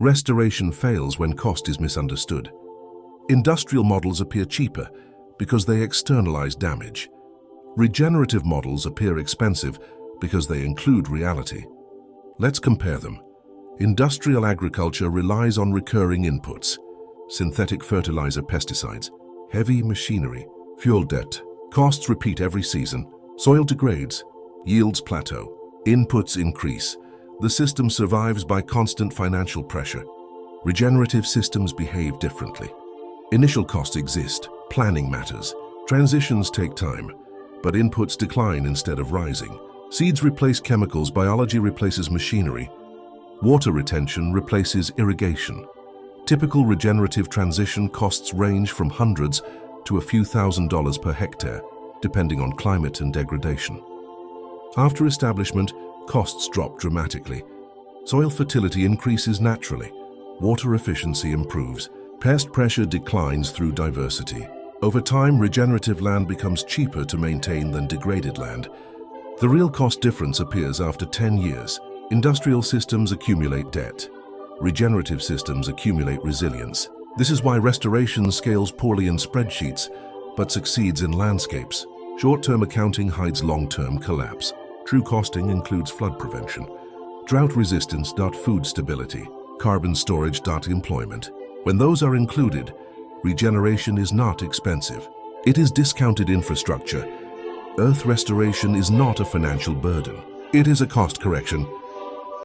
Restoration fails when cost is misunderstood. Industrial models appear cheaper because they externalize damage. Regenerative models appear expensive because they include reality. Let's compare them. Industrial agriculture relies on recurring inputs: synthetic fertilizer, pesticides, heavy machinery, fuel debt. Costs repeat every season. Soil degrades, yields plateau, inputs increase. The system survives by constant financial pressure. Regenerative systems behave differently. Initial costs exist, planning matters. Transitions take time, but inputs decline instead of rising. Seeds replace chemicals, biology replaces machinery. Water retention replaces irrigation. Typical regenerative transition costs range from hundreds to a few $1,000s per hectare, depending on climate and degradation. After establishment, costs drop dramatically. Soil fertility increases naturally. Water efficiency improves. Pest pressure declines through diversity. Over time, regenerative land becomes cheaper to maintain than degraded land. The real cost difference appears after 10 years. Industrial systems accumulate debt. Regenerative systems accumulate resilience. This is why restoration scales poorly in spreadsheets, but succeeds in landscapes. Short-term accounting hides long-term collapse. True costing includes flood prevention, drought resistance, food stability, carbon storage, employment. When those are included, regeneration is not expensive. It is discounted infrastructure. Earth restoration is not a financial burden. It is a cost correction.